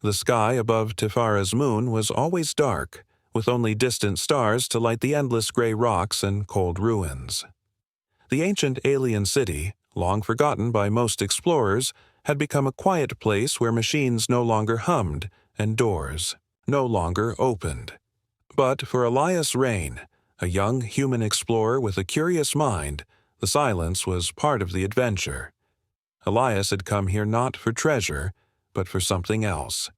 The sky above Tifara's moon was always dark, with only distant stars to light the endless gray rocks and cold ruins. The ancient alien city, long forgotten by most explorers, had become a quiet place where machines no longer hummed and doors no longer opened. But for Elias Rain, a young human explorer with a curious mind, the silence was part of the adventure. Elias had come here not for treasure, but for something else,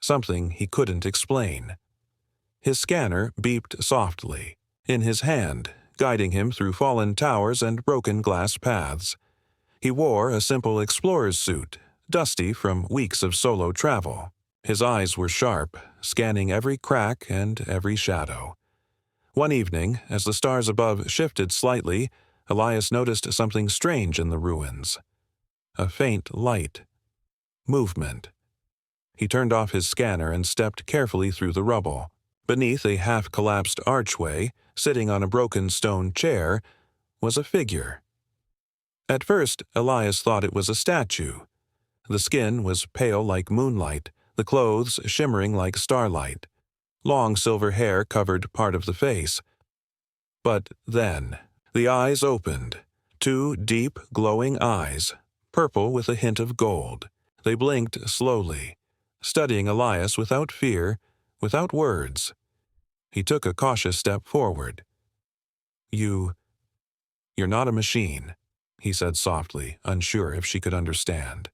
something he couldn't explain. His scanner beeped softly, in his hand, guiding him through fallen towers and broken glass paths. He wore a simple explorer's suit, dusty from weeks of solo travel. His eyes were sharp, scanning every crack and every shadow. One evening, as the stars above shifted slightly, Elias noticed something strange in the ruins. A faint light. Movement. He turned off his scanner and stepped carefully through the rubble. Beneath a half-collapsed archway, sitting on a broken stone chair, was a figure. At first, Elias thought it was a statue. The skin was pale like moonlight, the clothes shimmering like starlight. Long silver hair covered part of the face. But then, the eyes opened. Two deep, glowing eyes, purple with a hint of gold. They blinked slowly, studying Elias without fear, without words. He took a cautious step forward. You're not a machine," he said softly, unsure if she could understand.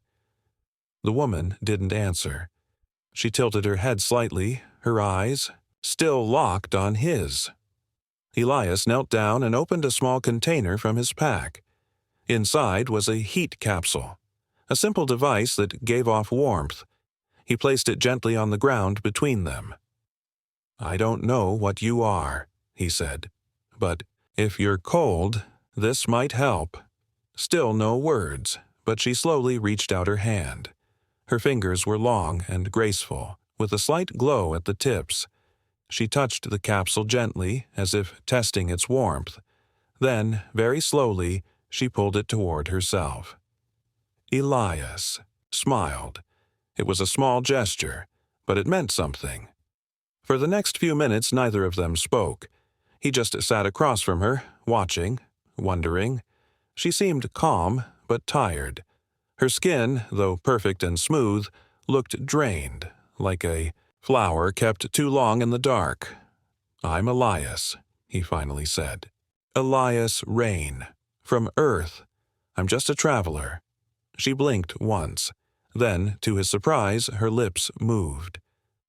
The woman didn't answer. She tilted her head slightly, her eyes still locked on his. Elias knelt down and opened a small container from his pack. Inside was a heat capsule, a simple device that gave off warmth. He placed it gently on the ground between them. "I don't know what you are," he said, "but if you're cold, this might help." Still no words, but she slowly reached out her hand. Her fingers were long and graceful, with a slight glow at the tips. She touched the capsule gently, as if testing its warmth. Then, very slowly, she pulled it toward herself. Elias smiled. It was a small gesture, but it meant something. For the next few minutes, neither of them spoke. He just sat across from her, watching, wondering. She seemed calm, but tired. Her skin, though perfect and smooth, looked drained, like a flower kept too long in the dark. "I'm Elias," he finally said. "Elias Rain. From Earth. I'm just a traveler." She blinked once. Then, to his surprise, her lips moved.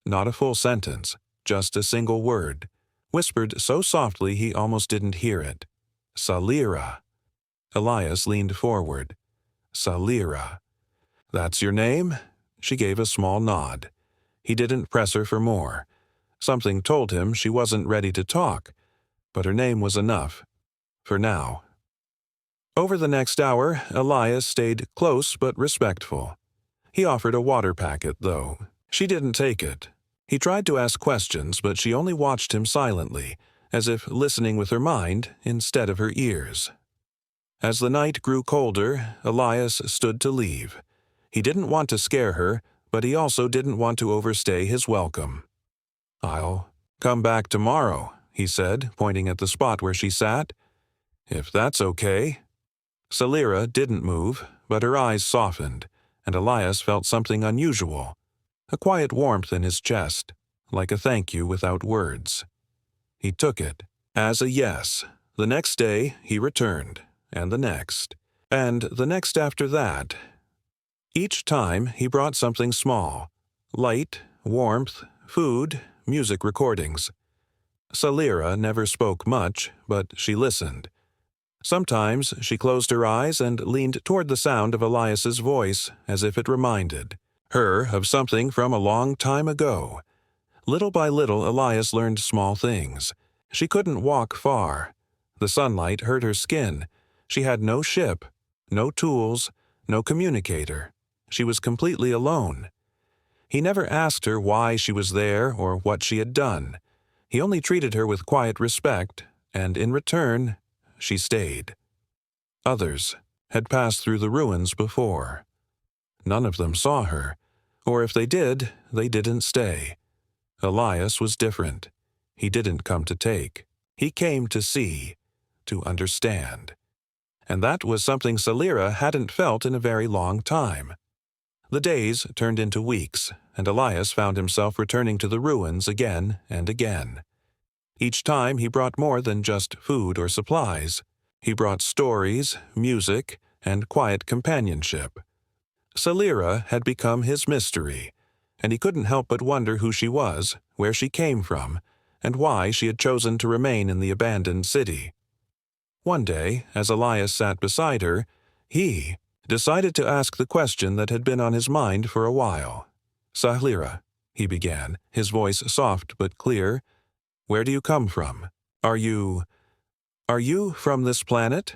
Not a full sentence, just a single word, whispered so softly he almost didn't hear it. "Salira." Elias leaned forward. "Salira. That's your name?" She gave a small nod. He didn't press her for more. Something told him she wasn't ready to talk, but her name was enough. For now. Over the next hour, Elias stayed close but respectful. He offered a water packet, though. She didn't take it. He tried to ask questions, but she only watched him silently, as if listening with her mind instead of her ears. As the night grew colder, Elias stood to leave. He didn't want to scare her, but he also didn't want to overstay his welcome. "I'll come back tomorrow," he said, pointing at the spot where she sat. "If that's okay." Salira didn't move, but her eyes softened, and Elias felt something unusual, a quiet warmth in his chest, like a thank you without words. He took it as a yes. The next day he returned, and the next after that. Each time he brought something small, light, warmth, food, music recordings. Salira never spoke much, but she listened. Sometimes she closed her eyes and leaned toward the sound of Elias's voice as if it reminded her of something from a long time ago. Little by little, Elias learned small things. She couldn't walk far. The sunlight hurt her skin. She had no ship, no tools, no communicator. She was completely alone. He never asked her why she was there or what she had done. He only treated her with quiet respect, and in return, she stayed. Others had passed through the ruins before. None of them saw her, Or if they did, they didn't stay. Elias was different. He didn't come to take. He came to see, to understand. And that was something Salira hadn't felt in a very long time. The days turned into weeks, and Elias found himself returning to the ruins again and again. Each time he brought more than just food or supplies. He brought stories, music, and quiet companionship. Salira had become his mystery, and he couldn't help but wonder who she was, where she came from, and why she had chosen to remain in the abandoned city. One day, as Elias sat beside her, he decided to ask the question that had been on his mind for a while. "Salira," he began, his voice soft but clear, "where do you come from? Are you from this planet?"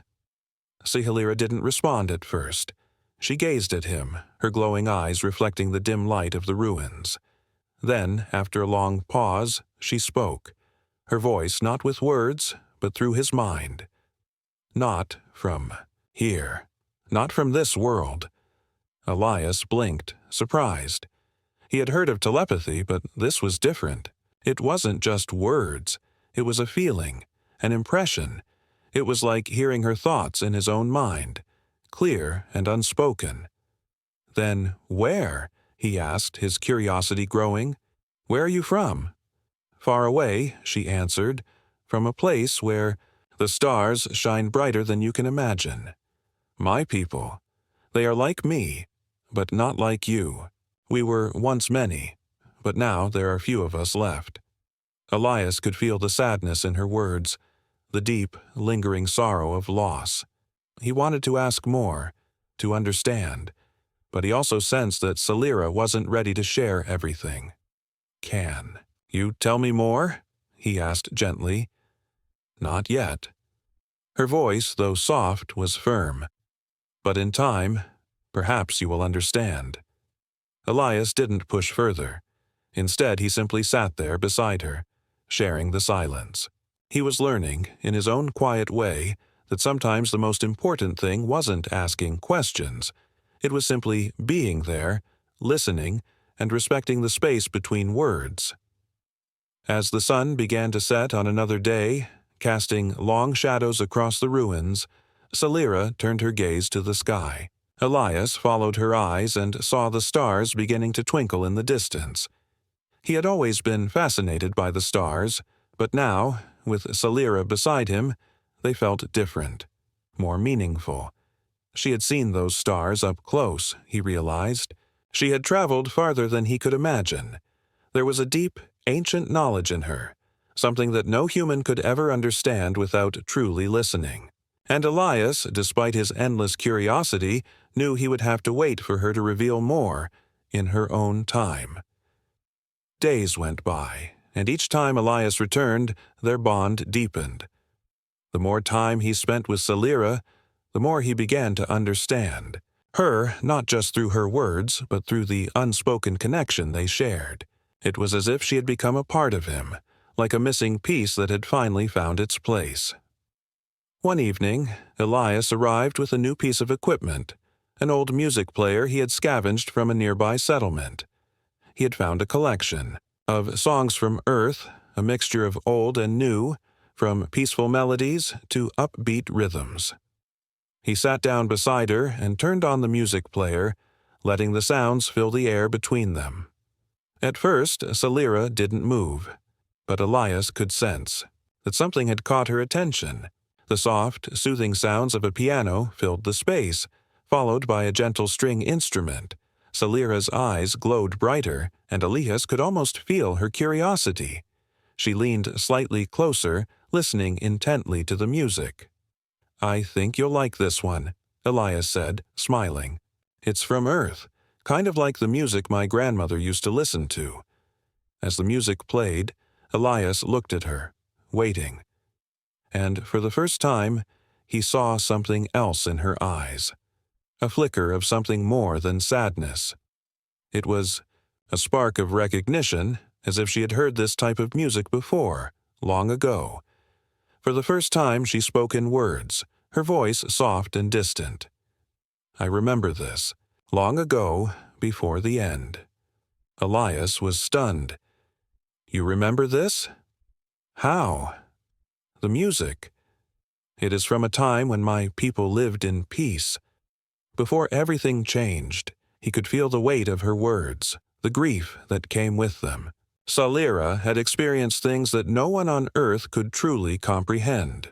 Salira didn't respond at first. She gazed at him, her glowing eyes reflecting the dim light of the ruins. Then, after a long pause, she spoke, her voice not with words, but through his mind. "Not from here. Not from this world." Elias blinked, surprised. He had heard of telepathy, but this was different. It wasn't just words. It was a feeling, an impression. It was like hearing her thoughts in his own mind, clear and unspoken. "Then where?" he asked, his curiosity growing. "Where are you from?" "Far away," she answered, "from a place where the stars shine brighter than you can imagine. My people, they are like me, but not like you. We were once many, but now there are few of us left." Elias could feel the sadness in her words, the deep, lingering sorrow of loss. He wanted to ask more, to understand, but he also sensed that Salira wasn't ready to share everything. "Can you tell me more?" he asked gently. "Not yet." Her voice, though soft, was firm. "But in time, perhaps you will understand." Elias didn't push further. Instead, he simply sat there beside her, sharing the silence. He was learning, in his own quiet way, that sometimes the most important thing wasn't asking questions. It was simply being there, listening, and respecting the space between words. As the sun began to set on another day, casting long shadows across the ruins, Salira turned her gaze to the sky. Elias followed her eyes and saw the stars beginning to twinkle in the distance. He had always been fascinated by the stars, but now, with Salira beside him, they felt different, more meaningful. She had seen those stars up close, he realized. She had traveled farther than he could imagine. There was a deep, ancient knowledge in her, something that no human could ever understand without truly listening. And Elias, despite his endless curiosity, knew he would have to wait for her to reveal more in her own time. Days went by, and each time Elias returned, their bond deepened. The more time he spent with Salira, the more he began to understand. Her, not just through her words, but through the unspoken connection they shared. It was as if she had become a part of him, like a missing piece that had finally found its place. One evening, Elias arrived with a new piece of equipment, an old music player he had scavenged from a nearby settlement. He had found a collection of songs from Earth, a mixture of old and new, from peaceful melodies to upbeat rhythms. He sat down beside her and turned on the music player, letting the sounds fill the air between them. At first, Salira didn't move, but Elias could sense that something had caught her attention. The soft, soothing sounds of a piano filled the space, followed by a gentle string instrument. Salira's eyes glowed brighter, and Elias could almost feel her curiosity. She leaned slightly closer, listening intently to the music. "I think you'll like this one," Elias said, smiling. "It's from Earth, kind of like the music my grandmother used to listen to." As the music played, Elias looked at her, waiting. And for the first time, he saw something else in her eyes, a flicker of something more than sadness. It was a spark of recognition, as if she had heard this type of music before, long ago. For the first time she spoke in words, her voice soft and distant. "I remember this, long ago, before the end." Elias was stunned. "You remember this?" "How?" "The music. It is from a time when my people lived in peace. Before everything changed, he could feel the weight of her words, the grief that came with them. Salira had experienced things that no one on earth could truly comprehend.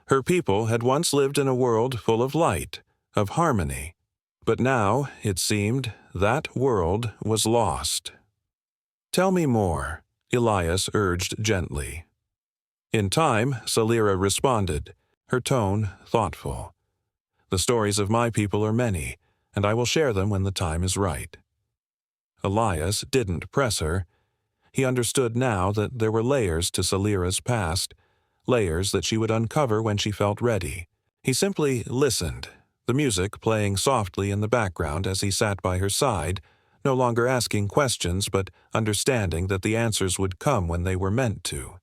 Her people had once lived in a world full of light, of harmony. But now, it seemed, that world was lost. "Tell me more," Elias urged gently. In time, Salira responded, her tone thoughtful. "The stories of my people are many, and I will share them when the time is right." Elias didn't press her. He understood now that there were layers to Salira's past, layers that she would uncover when she felt ready. He simply listened, the music playing softly in the background as he sat by her side, no longer asking questions but understanding that the answers would come when they were meant to.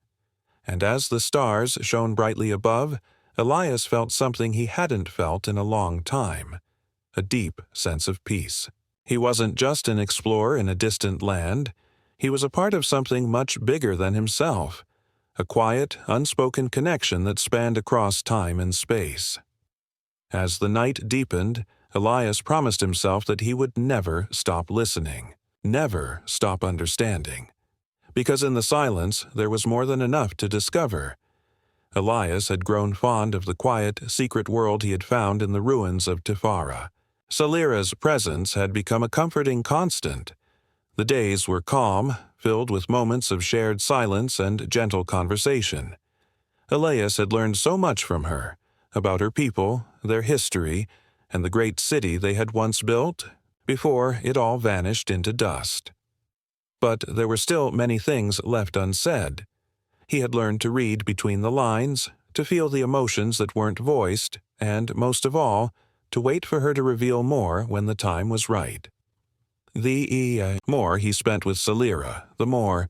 And as the stars shone brightly above, Elias felt something he hadn't felt in a long time, a deep sense of peace. He wasn't just an explorer in a distant land. He was a part of something much bigger than himself, a quiet, unspoken connection that spanned across time and space. As the night deepened, Elias promised himself that he would never stop listening, never stop understanding. Because in the silence there was more than enough to discover. Elias had grown fond of the quiet, secret world he had found in the ruins of Tefara. Salira's presence had become a comforting constant. The days were calm, filled with moments of shared silence and gentle conversation. Elias had learned so much from her, about her people, their history, and the great city they had once built, before it all vanished into dust. But there were still many things left unsaid. He had learned to read between the lines, to feel the emotions that weren't voiced, and, most of all, to wait for her to reveal more when the time was right. The more he spent with Salira, the more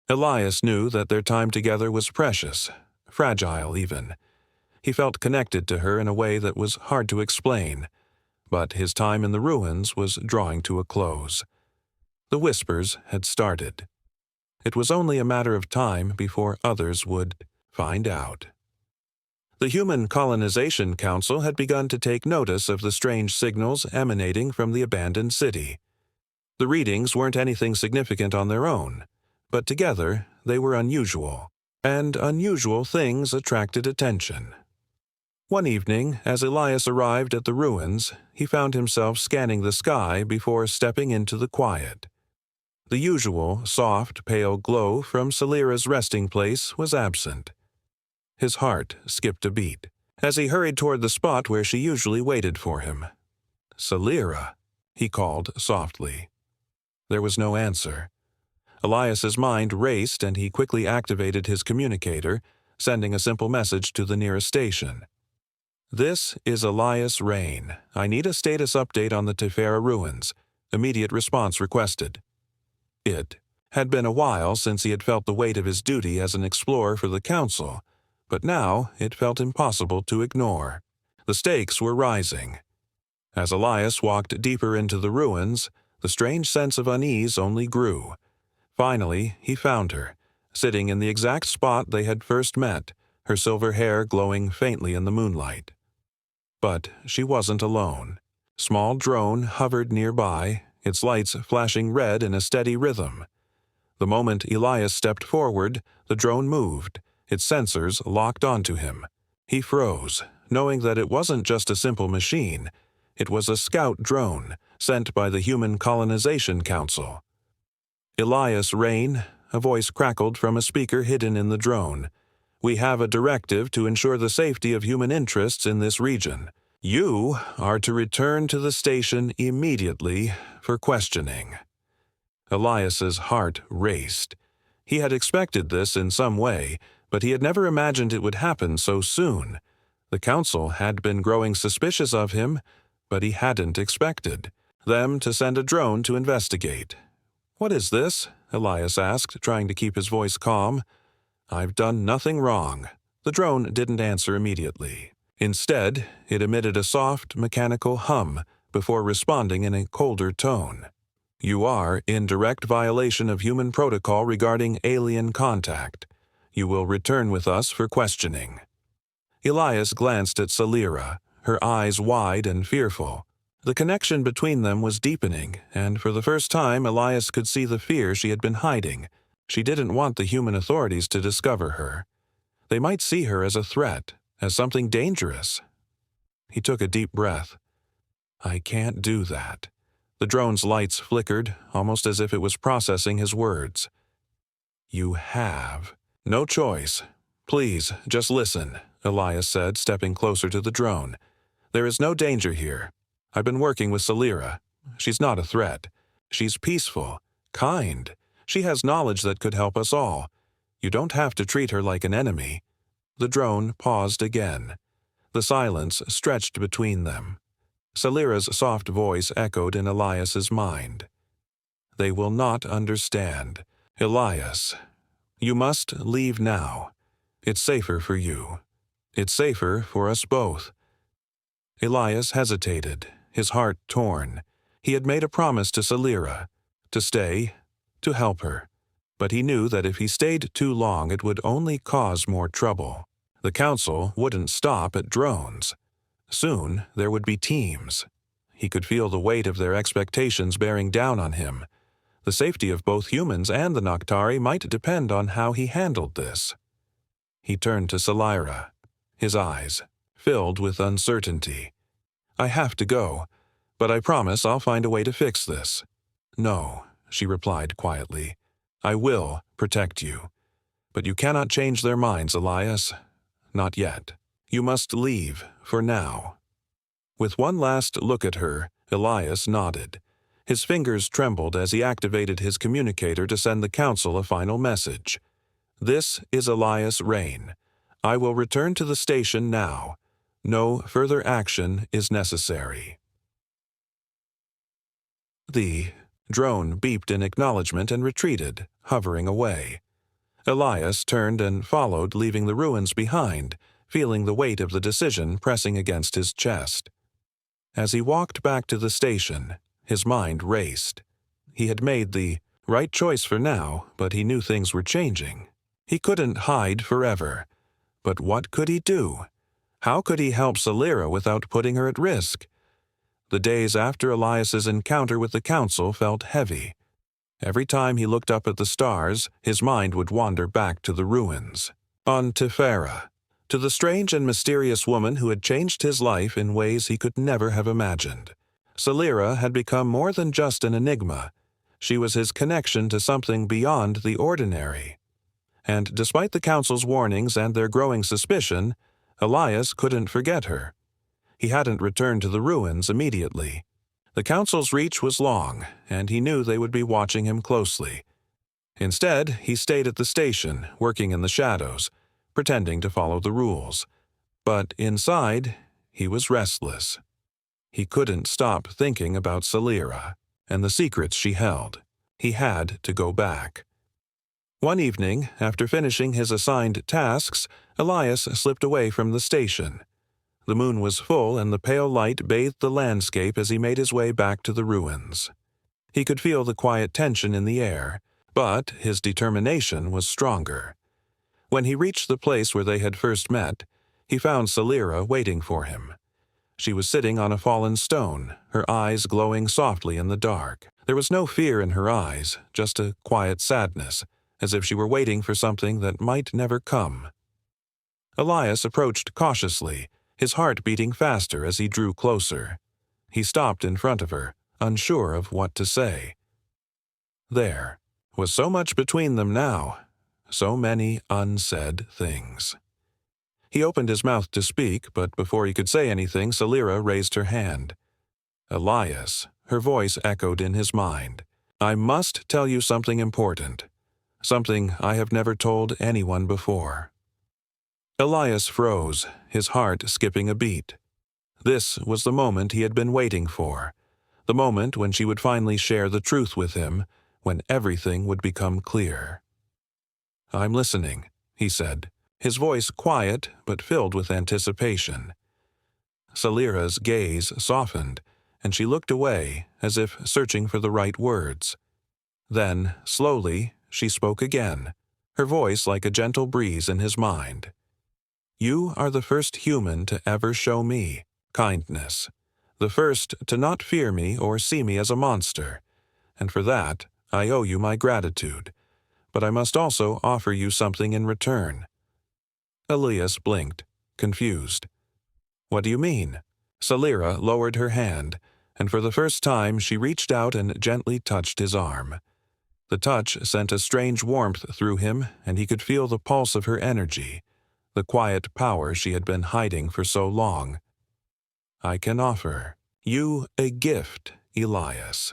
Elias knew that their time together was precious, fragile even. He felt connected to her in a way that was hard to explain, but his time in the ruins was drawing to a close. The whispers had started. It was only a matter of time before others would find out. The Human Colonization Council had begun to take notice of the strange signals emanating from the abandoned city. The readings weren't anything significant on their own, but together they were unusual, and unusual things attracted attention. One evening, as Elias arrived at the ruins, he found himself scanning the sky before stepping into the quiet. The usual, soft, pale glow from Salira's resting place was absent. His heart skipped a beat, as he hurried toward the spot where she usually waited for him. "Salira," he called softly. There was no answer. Elias's mind raced and he quickly activated his communicator, sending a simple message to the nearest station. "This is Elias Rain. I need a status update on the Tefera ruins. Immediate response requested." It had been a while since he had felt the weight of his duty as an explorer for the Council, but now it felt impossible to ignore. The stakes were rising. As Elias walked deeper into the ruins, the strange sense of unease only grew. Finally, he found her, sitting in the exact spot they had first met, her silver hair glowing faintly in the moonlight. But she wasn't alone. Small drone hovered nearby, its lights flashing red in a steady rhythm. The moment Elias stepped forward, the drone moved, its sensors locked onto him. He froze, knowing that it wasn't just a simple machine. It was a scout drone, sent by the Human Colonization Council. "Elias Rain," a voice crackled from a speaker hidden in the drone. "We have a directive to ensure the safety of human interests in this region. You are to return to the station immediately for questioning." Elias's heart raced. He had expected this in some way, but he had never imagined it would happen so soon. The council had been growing suspicious of him, but he hadn't expected them to send a drone to investigate. "What is this?" Elias asked, trying to keep his voice calm. "I've done nothing wrong." The drone didn't answer immediately. Instead, it emitted a soft, mechanical hum before responding in a colder tone. You are in direct violation of human protocol regarding alien contact. You will return with us for questioning." Elias glanced at Salira, her eyes wide and fearful. The connection between them was deepening, and for the first time Elias could see the fear she had been hiding. She didn't want the human authorities to discover her. They might see her as a threat, as something dangerous. He took a deep breath. "I can't do that." The drone's lights flickered, almost as if it was processing his words. "You have no choice. Please, just listen," Elias said, stepping closer to the drone. "There is no danger here. I've been working with Salira. She's not a threat. She's peaceful, kind. She has knowledge that could help us all. You don't have to treat her like an enemy." The drone paused again. The silence stretched between them. Salira's soft voice echoed in Elias's mind. "They will not understand. Elias, you must leave now. It's safer for you. It's safer for us both." Elias hesitated, his heart torn. He had made a promise to Salira, to stay, to help her. But he knew that if he stayed too long it would only cause more trouble. The council wouldn't stop at drones. Soon there would be teams. He could feel the weight of their expectations bearing down on him. The safety of both humans and the Noctari might depend on how he handled this. He turned to Salira, his eyes filled with uncertainty. "I have to go, but I promise I'll find a way to fix this." "No," she replied quietly. "I will protect you. But you cannot change their minds, Elias. Not yet. You must leave, for now." With one last look at her, Elias nodded. His fingers trembled as he activated his communicator to send the council a final message. "This is Elias Rain. I will return to the station now. No further action is necessary." The drone beeped in acknowledgement and retreated, hovering away. Elias turned and followed, leaving the ruins behind, feeling the weight of the decision pressing against his chest. As he walked back to the station, his mind raced. He had made the right choice for now, but he knew things were changing. He couldn't hide forever. But what could he do? How could he help Salira without putting her at risk? The days after Elias's encounter with the council felt heavy. Every time he looked up at the stars, his mind would wander back to the ruins. On Tefera, to the strange and mysterious woman who had changed his life in ways he could never have imagined. Salira had become more than just an enigma. She was his connection to something beyond the ordinary. And despite the council's warnings and their growing suspicion, Elias couldn't forget her. He hadn't returned to the ruins immediately. The council's reach was long, and he knew they would be watching him closely. Instead, he stayed at the station, working in the shadows, pretending to follow the rules. But inside, he was restless. He couldn't stop thinking about Salira and the secrets she held. He had to go back. One evening, after finishing his assigned tasks, Elias slipped away from the station. The moon was full and the pale light bathed the landscape as he made his way back to the ruins. He could feel the quiet tension in the air, but his determination was stronger. When he reached the place where they had first met, he found Salira waiting for him. She was sitting on a fallen stone, her eyes glowing softly in the dark. There was no fear in her eyes, just a quiet sadness, as if she were waiting for something that might never come. Elias approached cautiously, his heart beating faster as he drew closer. He stopped in front of her, unsure of what to say. There was so much between them now, so many unsaid things. He opened his mouth to speak, but before he could say anything, Salira raised her hand. "Elias," her voice echoed in his mind. "I must tell you something important. Something I have never told anyone before." Elias froze, his heart skipping a beat. This was the moment he had been waiting for, the moment when she would finally share the truth with him, when everything would become clear. "I'm listening," he said, his voice quiet but filled with anticipation. Salira's gaze softened, and she looked away as if searching for the right words. Then, slowly, she spoke again, her voice like a gentle breeze in his mind. "You are the first human to ever show me kindness, the first to not fear me or see me as a monster, and for that I owe you my gratitude, but I must also offer you something in return." Elias blinked, confused. "What do you mean?" Salira lowered her hand, and for the first time she reached out and gently touched his arm. The touch sent a strange warmth through him, and he could feel the pulse of her energy, the quiet power she had been hiding for so long. "I can offer you a gift, Elias.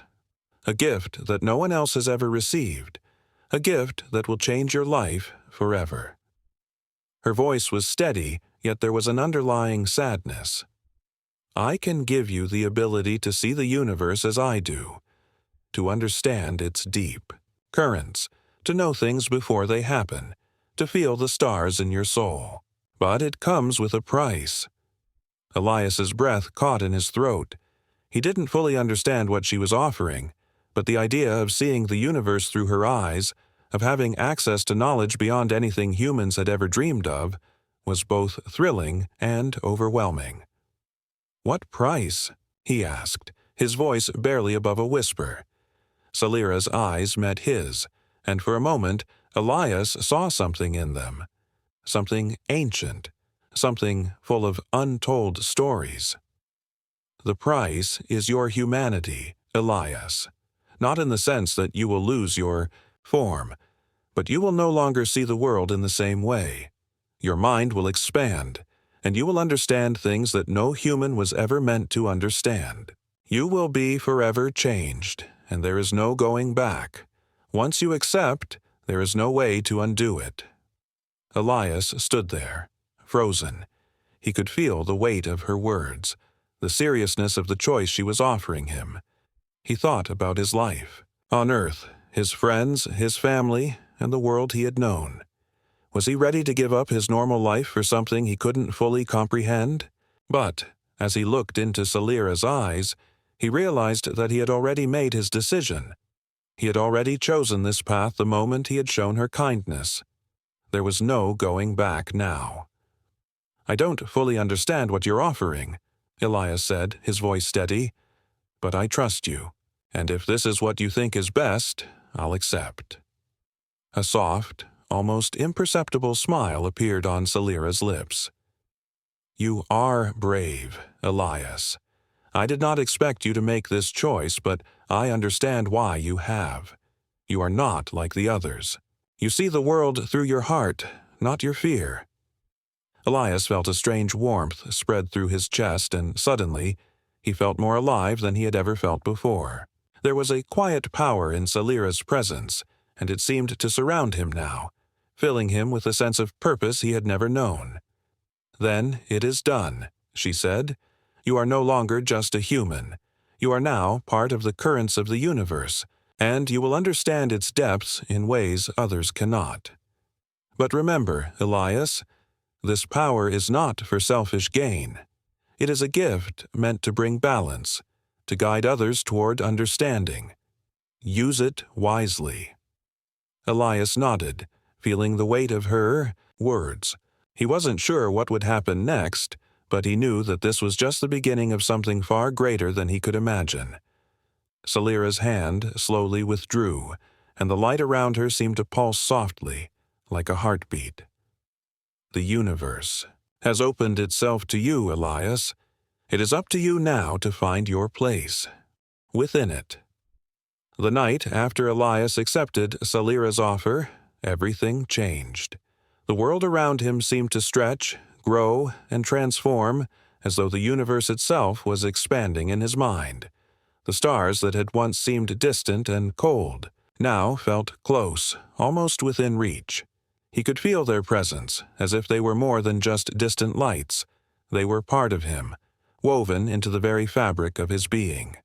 A gift that no one else has ever received. A gift that will change your life forever." Her voice was steady, yet there was an underlying sadness. "I can give you the ability to see the universe as I do, to understand its deep currents, to know things before they happen, to feel the stars in your soul. But it comes with a price." Elias's breath caught in his throat. He didn't fully understand what she was offering, but the idea of seeing the universe through her eyes, of having access to knowledge beyond anything humans had ever dreamed of, was both thrilling and overwhelming. "What price?" he asked, his voice barely above a whisper. Salira's eyes met his, and for a moment Elias saw something in them. Something ancient, something full of untold stories. "The price is your humanity, Elias. Not in the sense that you will lose your form, but you will no longer see the world in the same way. Your mind will expand, and you will understand things that no human was ever meant to understand. You will be forever changed, and there is no going back. Once you accept, there is no way to undo it." Elias stood there, frozen. He could feel the weight of her words, the seriousness of the choice she was offering him. He thought about his life on Earth, his friends, his family, and the world he had known. Was he ready to give up his normal life for something he couldn't fully comprehend? But, as he looked into Salira's eyes, he realized that he had already made his decision. He had already chosen this path the moment he had shown her kindness. There was no going back now. "I don't fully understand what you're offering," Elias said, his voice steady. "But I trust you, and if this is what you think is best, I'll accept." A soft, almost imperceptible smile appeared on Salira's lips. "You are brave, Elias. I did not expect you to make this choice, but I understand why you have. You are not like the others. You see the world through your heart, not your fear." Elias felt a strange warmth spread through his chest, and suddenly, he felt more alive than he had ever felt before. There was a quiet power in Salira's presence, and it seemed to surround him now, filling him with a sense of purpose he had never known. "Then it is done," she said. "You are no longer just a human. You are now part of the currents of the universe, and you will understand its depths in ways others cannot. But remember, Elias, this power is not for selfish gain. It is a gift meant to bring balance, to guide others toward understanding. Use it wisely." Elias nodded, feeling the weight of her words. He wasn't sure what would happen next, but he knew that this was just the beginning of something far greater than he could imagine. Salira's hand slowly withdrew, and the light around her seemed to pulse softly, like a heartbeat. "The universe has opened itself to you, Elias. It is up to you now to find your place within it." The night after Elias accepted Salira's offer, everything changed. The world around him seemed to stretch, grow, and transform, as though the universe itself was expanding in his mind. The stars that had once seemed distant and cold now felt close, almost within reach. He could feel their presence, as if they were more than just distant lights. They were part of him, woven into the very fabric of his being.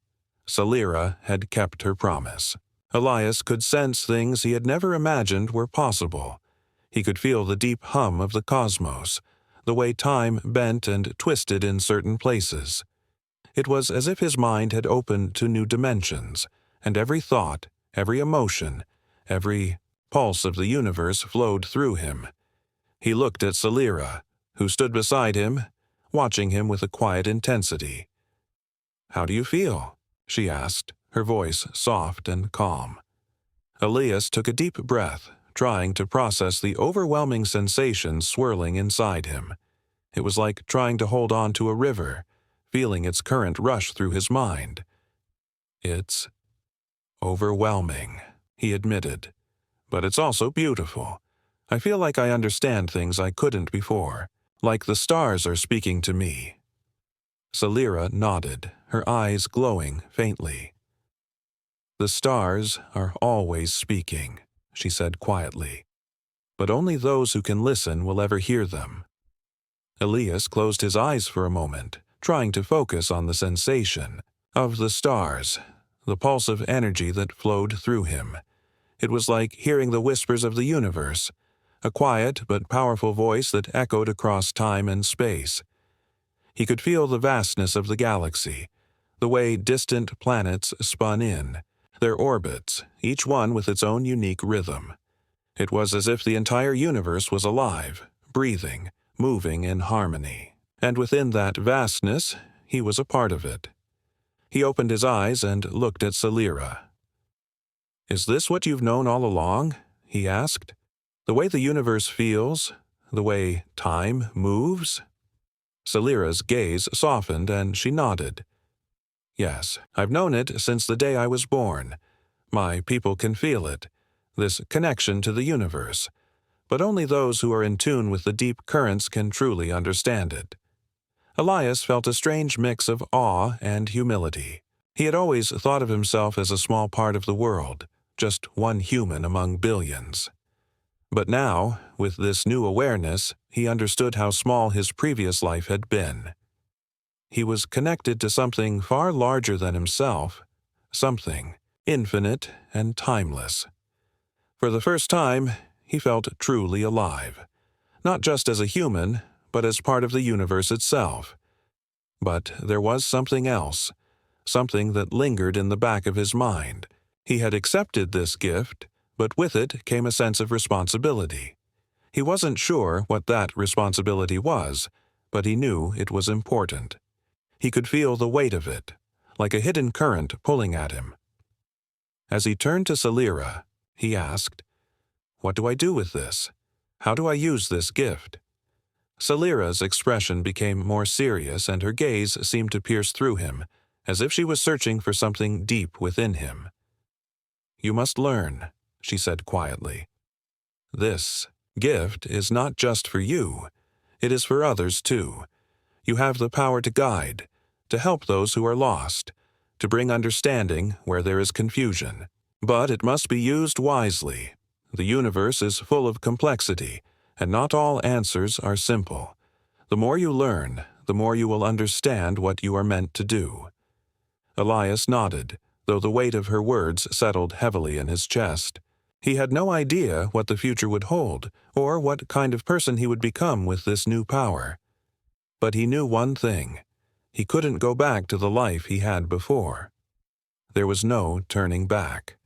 Salira had kept her promise. Elias could sense things he had never imagined were possible. He could feel the deep hum of the cosmos, the way time bent and twisted in certain places. It was as if his mind had opened to new dimensions, and every thought, every emotion, every pulse of the universe flowed through him. He looked at Salira, who stood beside him, watching him with a quiet intensity. "How do you feel?" she asked, her voice soft and calm. Elias took a deep breath, trying to process the overwhelming sensation swirling inside him. It was like trying to hold on to a river, feeling its current rush through his mind. "It's overwhelming," he admitted. "But it's also beautiful. I feel like I understand things I couldn't before, like the stars are speaking to me." Salira nodded, her eyes glowing faintly. "The stars are always speaking," she said quietly. "But only those who can listen will ever hear them." Elias closed his eyes for a moment, trying to focus on the sensation of the stars, the pulse of energy that flowed through him. It was like hearing the whispers of the universe, a quiet but powerful voice that echoed across time and space. He could feel the vastness of the galaxy, the way distant planets spun in, their orbits, each one with its own unique rhythm. It was as if the entire universe was alive, breathing, moving in harmony. And within that vastness, he was a part of it. He opened his eyes and looked at Salira. "Is this what you've known all along?" he asked. "The way the universe feels, the way time moves?" Salira's gaze softened and she nodded. "Yes, I've known it since the day I was born. My people can feel it, this connection to the universe. But only those who are in tune with the deep currents can truly understand it." Elias felt a strange mix of awe and humility. He had always thought of himself as a small part of the world, just one human among billions. But now, with this new awareness, he understood how small his previous life had been. He was connected to something far larger than himself, something infinite and timeless. For the first time, he felt truly alive, not just as a human, but as part of the universe itself. But there was something else, something that lingered in the back of his mind. He had accepted this gift, but with it came a sense of responsibility. He wasn't sure what that responsibility was, but he knew it was important. He could feel the weight of it, like a hidden current pulling at him. As he turned to Salira, he asked, "What do I do with this? How do I use this gift?" Salira's expression became more serious and her gaze seemed to pierce through him, as if she was searching for something deep within him. "You must learn," she said quietly. "This gift is not just for you. It is for others too. You have the power to guide, to help those who are lost, to bring understanding where there is confusion. But it must be used wisely. The universe is full of complexity, and not all answers are simple. The more you learn, the more you will understand what you are meant to do." Elias nodded, though the weight of her words settled heavily in his chest. He had no idea what the future would hold, or what kind of person he would become with this new power. But he knew one thing. He couldn't go back to the life he had before. There was no turning back.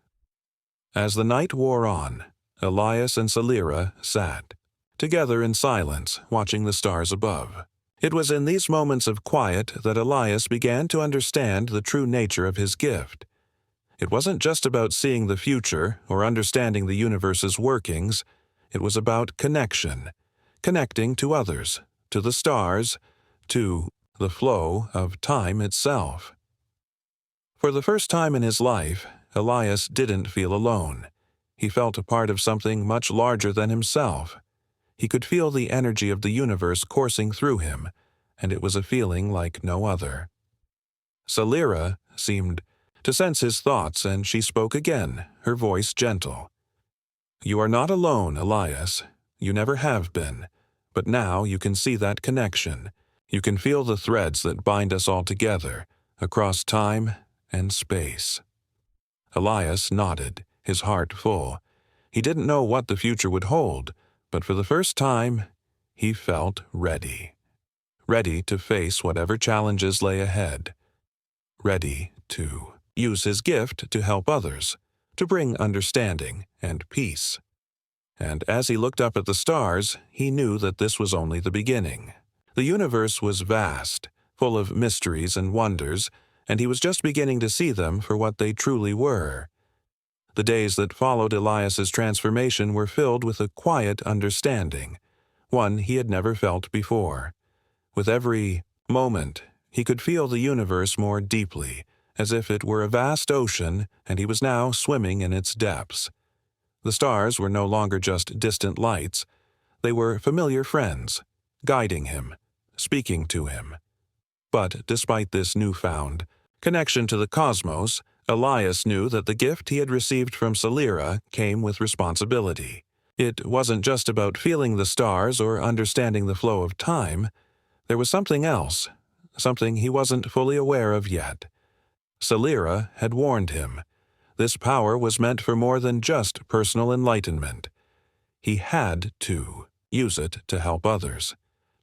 As the night wore on, Elias and Salira sat, together in silence, watching the stars above. It was in these moments of quiet that Elias began to understand the true nature of his gift. It wasn't just about seeing the future or understanding the universe's workings. It was about connection, connecting to others, to the stars, to the flow of time itself. For the first time in his life, Elias didn't feel alone. He felt a part of something much larger than himself. He could feel the energy of the universe coursing through him, and it was a feeling like no other. Salira seemed to sense his thoughts, and she spoke again, her voice gentle. "You are not alone, Elias. You never have been. But now you can see that connection. You can feel the threads that bind us all together, across time and space." Elias nodded, his heart full. He didn't know what the future would hold, but for the first time, he felt ready. Ready to face whatever challenges lay ahead. ready to use his gift to help others, to bring understanding and peace. And as he looked up at the stars, he knew that this was only the beginning. The universe was vast, full of mysteries and wonders, and he was just beginning to see them for what they truly were. The days that followed Elias's transformation were filled with a quiet understanding, one he had never felt before. With every moment, he could feel the universe more deeply, as if it were a vast ocean and he was now swimming in its depths. The stars were no longer just distant lights. They were familiar friends, guiding him, speaking to him. But despite this newfound connection to the cosmos, Elias knew that the gift he had received from Salira came with responsibility. It wasn't just about feeling the stars or understanding the flow of time. There was something else, something he wasn't fully aware of yet. Salira had warned him. This power was meant for more than just personal enlightenment. He had to use it to help others,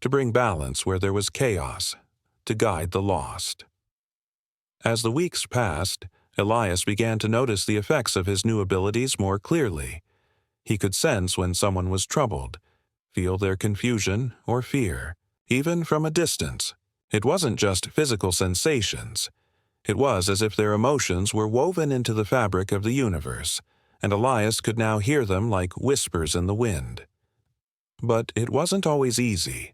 to bring balance where there was chaos, to guide the lost. As the weeks passed, Elias began to notice the effects of his new abilities more clearly. He could sense when someone was troubled, feel their confusion or fear, even from a distance. It wasn't just physical sensations. It was as if their emotions were woven into the fabric of the universe, and Elias could now hear them like whispers in the wind. But it wasn't always easy.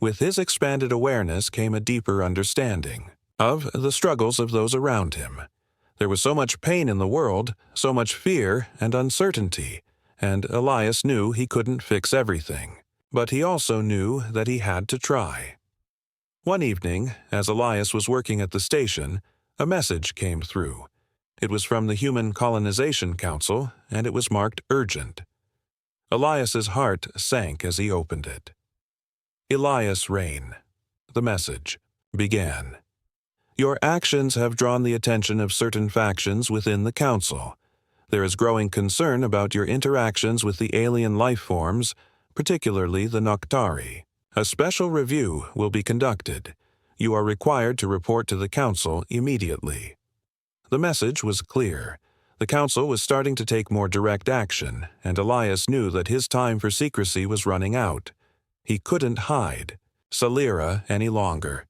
With his expanded awareness came a deeper understanding of the struggles of those around him. There was so much pain in the world, so much fear and uncertainty, and Elias knew he couldn't fix everything. But he also knew that he had to try. One evening, as Elias was working at the station, a message came through. It was from the Human Colonization Council, and it was marked urgent. Elias's heart sank as he opened it. Elias Rain. The message began. Your actions have drawn the attention of certain factions within the Council. There is growing concern about your interactions with the alien life forms, particularly the Noctari. A special review will be conducted. You are required to report to the Council immediately. The message was clear. The Council was starting to take more direct action, and Elias knew that his time for secrecy was running out. He couldn't hide Salira any longer.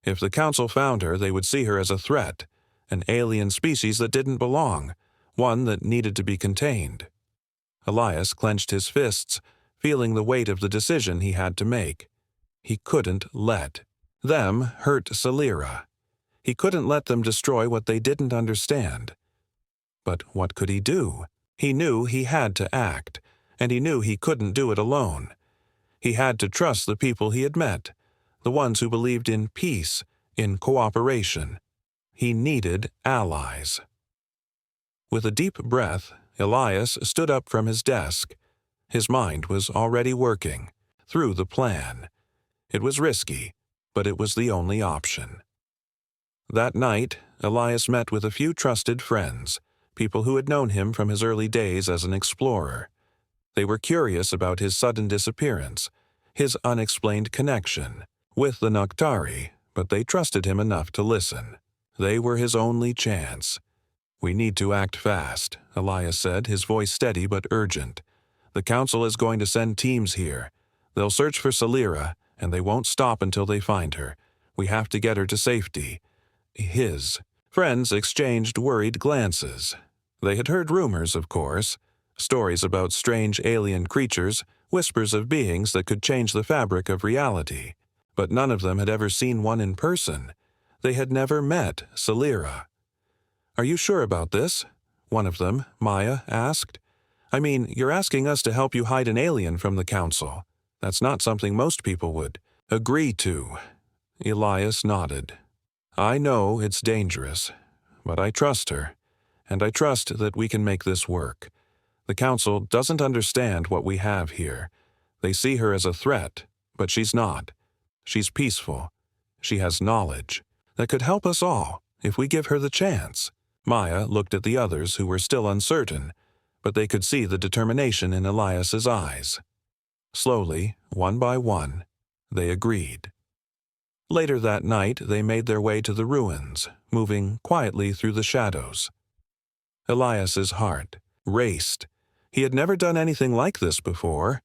If the Council found her, they would see her as a threat, an alien species that didn't belong, one that needed to be contained. Elias clenched his fists, feeling the weight of the decision he had to make. He couldn't let them hurt Salira. He couldn't let them destroy what they didn't understand. But what could he do? He knew he had to act, and he knew he couldn't do it alone. He had to trust the people he had met, the ones who believed in peace, in cooperation. He needed allies. With a deep breath, Elias stood up from his desk. His mind was already working through the plan. It was risky, but it was the only option. That night, Elias met with a few trusted friends, people who had known him from his early days as an explorer. They were curious about his sudden disappearance, his unexplained connection with the Noctari, but they trusted him enough to listen. They were his only chance. We need to act fast, Elias said, his voice steady but urgent. The Council is going to send teams here. They'll search for Salira, and they won't stop until they find her. We have to get her to safety. His friends exchanged worried glances. They had heard rumors, of course, stories about strange alien creatures, whispers of beings that could change the fabric of reality. But none of them had ever seen one in person. They had never met Salira. Are you sure about this? One of them, Maya, asked. I mean, you're asking us to help you hide an alien from the Council. That's not something most people would agree to. Elias nodded. I know it's dangerous, but I trust her, and I trust that we can make this work. The Council doesn't understand what we have here. They see her as a threat, but she's not. She's peaceful. She has knowledge that could help us all if we give her the chance. Maya looked at the others who were still uncertain, but they could see the determination in Elias's eyes. Slowly, one by one, they agreed. Later that night, they made their way to the ruins, moving quietly through the shadows. Elias's heart raced. He had never done anything like this before.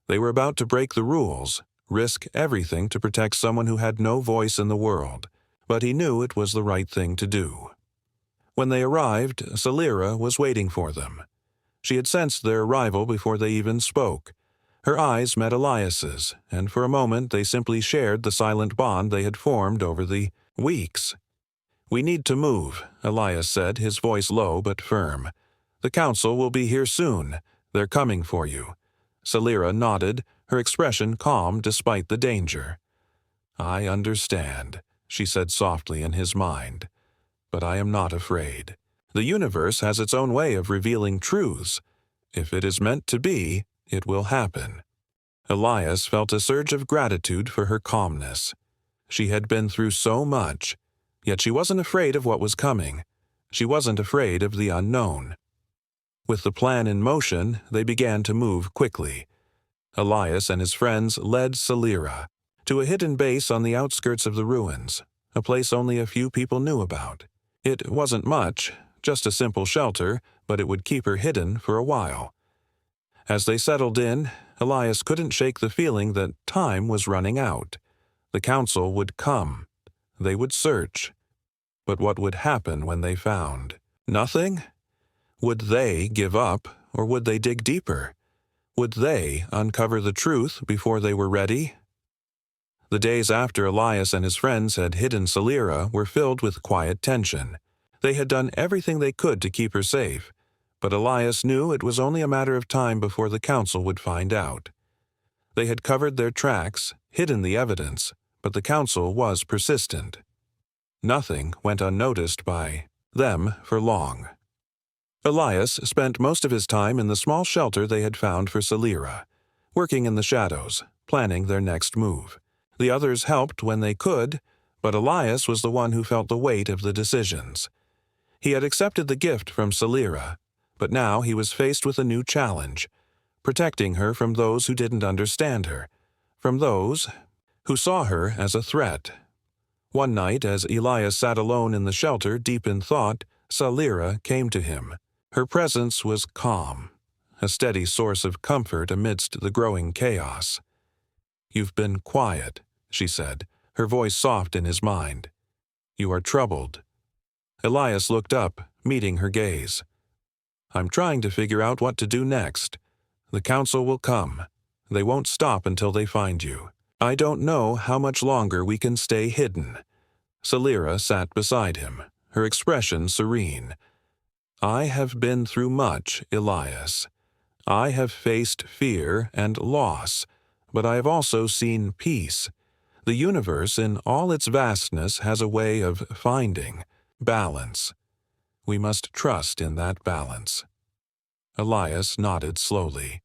They were about to break the rules, risk everything to protect someone who had no voice in the world, but he knew it was the right thing to do. When they arrived, Salira was waiting for them. She had sensed their arrival before they even spoke. Her eyes met Elias's, and for a moment they simply shared the silent bond they had formed over the weeks. "We need to move," Elias said, his voice low but firm. "The council will be here soon. They're coming for you." Salira nodded, her expression calm despite the danger. "I understand," she said softly in his mind. "But I am not afraid. The universe has its own way of revealing truths. If it is meant to be, it will happen." Elias felt a surge of gratitude for her calmness. She had been through so much, yet she wasn't afraid of what was coming. She wasn't afraid of the unknown. With the plan in motion, they began to move quickly. Elias and his friends led Salira to a hidden base on the outskirts of the ruins, a place only a few people knew about. It wasn't much, just a simple shelter, but it would keep her hidden for a while. As they settled in, Elias couldn't shake the feeling that time was running out. The council would come. They would search. But what would happen when they found nothing? Would they give up, or would they dig deeper? Would they uncover the truth before they were ready? The days after Elias and his friends had hidden Salira were filled with quiet tension. They had done everything they could to keep her safe, but Elias knew it was only a matter of time before the council would find out. They had covered their tracks, hidden the evidence, but the council was persistent. Nothing went unnoticed by them for long. Elias spent most of his time in the small shelter they had found for Salira, working in the shadows, planning their next move. The others helped when they could, but Elias was the one who felt the weight of the decisions. He had accepted the gift from Salira, but now he was faced with a new challenge, protecting her from those who didn't understand her, from those who saw her as a threat. One night, as Elias sat alone in the shelter, deep in thought, Salira came to him. Her presence was calm, a steady source of comfort amidst the growing chaos. "You've been quiet," she said, her voice soft in his mind. "You are troubled." Elias looked up, meeting her gaze. "I'm trying to figure out what to do next. The council will come. They won't stop until they find you. I don't know how much longer we can stay hidden." Salira sat beside him, her expression serene. "I have been through much, Elias. I have faced fear and loss, but I have also seen peace. The universe in all its vastness has a way of finding balance. We must trust in that balance." Elias nodded slowly.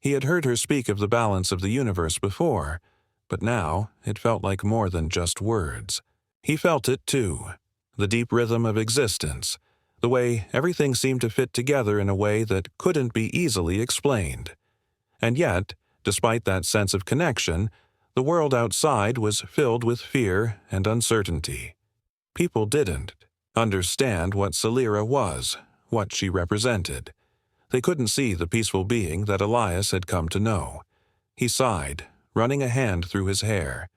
He had heard her speak of the balance of the universe before, but now it felt like more than just words. He felt it too, the deep rhythm of existence, the way everything seemed to fit together in a way that couldn't be easily explained. And yet, despite that sense of connection, the world outside was filled with fear and uncertainty. People didn't understand what Salira was, what she represented. They couldn't see the peaceful being that Elias had come to know. He sighed, running a hand through his hair.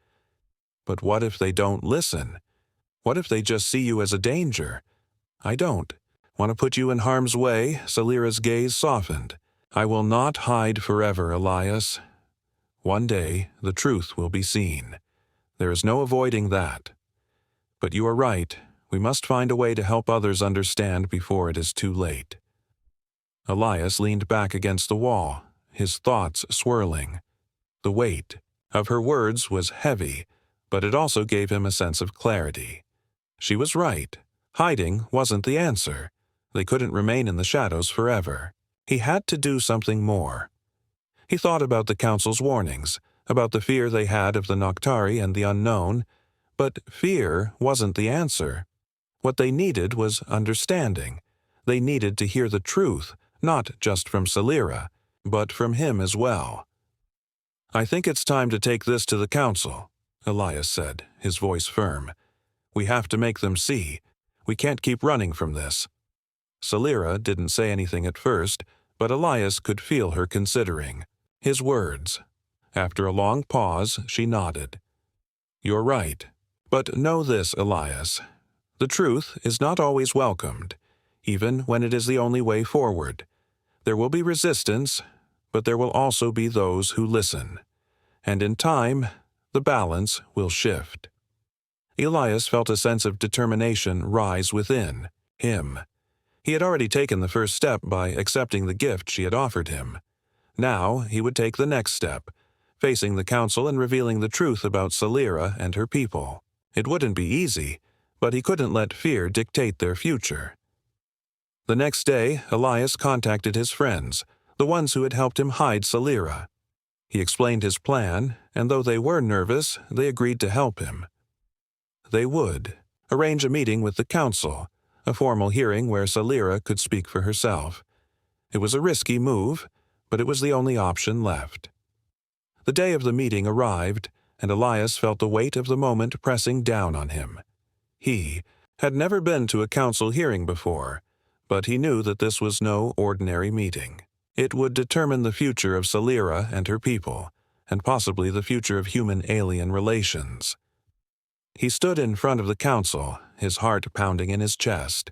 "But what if they don't listen? What if they just see you as a danger?" "I don't want to put you in harm's way," Salira's gaze softened. "I will not hide forever, Elias. One day, the truth will be seen. There is no avoiding that. But you are right, we must find a way to help others understand before it is too late." Elias leaned back against the wall, his thoughts swirling. The weight of her words was heavy, but it also gave him a sense of clarity. She was right. Hiding wasn't the answer. They couldn't remain in the shadows forever. He had to do something more. He thought about the council's warnings, about the fear they had of the Noctari and the unknown, but fear wasn't the answer. What they needed was understanding. They needed to hear the truth, not just from Salira, but from him as well. "I think it's time to take this to the council," Elias said, his voice firm. "We have to make them see. We can't keep running from this." Salira didn't say anything at first, but Elias could feel her considering his words. After a long pause, she nodded. "You're right. But know this, Elias. The truth is not always welcomed, even when it is the only way forward. There will be resistance, but there will also be those who listen. And in time, the balance will shift." Elias felt a sense of determination rise within him. He had already taken the first step by accepting the gift she had offered him. Now he would take the next step, facing the council and revealing the truth about Salira and her people. It wouldn't be easy, but he couldn't let fear dictate their future. The next day, Elias contacted his friends, the ones who had helped him hide Salira. He explained his plan, and though they were nervous, they agreed to help him. They would arrange a meeting with the council, a formal hearing where Salira could speak for herself. It was a risky move, but it was the only option left. The day of the meeting arrived, and Elias felt the weight of the moment pressing down on him. He had never been to a council hearing before, but he knew that this was no ordinary meeting. It would determine the future of Salira and her people, and possibly the future of human-alien relations. He stood in front of the council, his heart pounding in his chest.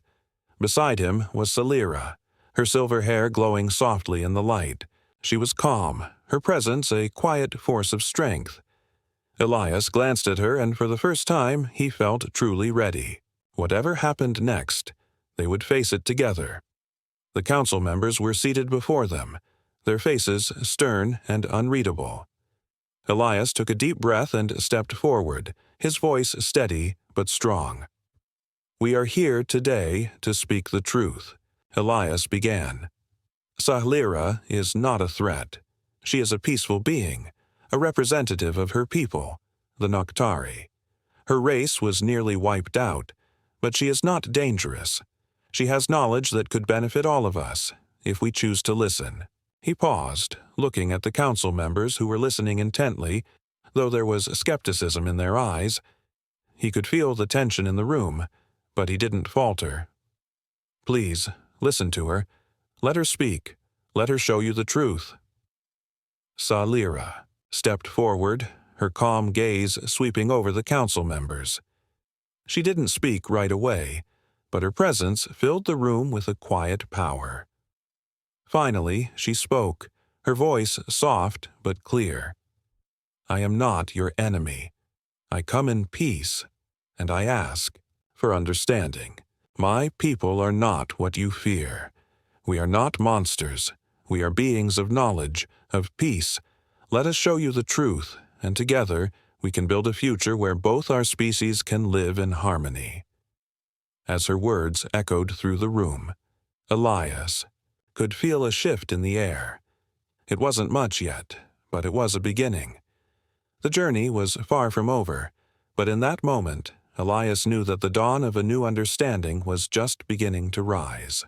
Beside him was Salira, her silver hair glowing softly in the light. She was calm, her presence a quiet force of strength. Elias glanced at her, and for the first time he felt truly ready. Whatever happened next, they would face it together. The council members were seated before them, their faces stern and unreadable. Elias took a deep breath and stepped forward, his voice steady but strong. "We are here today to speak the truth," Elias began. "Salira is not a threat. She is a peaceful being, a representative of her people, the Noctari. Her race was nearly wiped out, but she is not dangerous. She has knowledge that could benefit all of us, if we choose to listen." He paused, looking at the council members who were listening intently, though there was skepticism in their eyes. He could feel the tension in the room, but he didn't falter. "Please, listen to her. Let her speak. Let her show you the truth." Salira stepped forward, her calm gaze sweeping over the council members. She didn't speak right away, but her presence filled the room with a quiet power. Finally, she spoke, her voice soft but clear. "I am not your enemy. I come in peace, and I ask for understanding. My people are not what you fear. We are not monsters. We are beings of knowledge, of peace. Let us show you the truth, and together we can build a future where both our species can live in harmony." As her words echoed through the room, Elias could feel a shift in the air. It wasn't much yet, but it was a beginning. The journey was far from over, but in that moment, Elias knew that the dawn of a new understanding was just beginning to rise.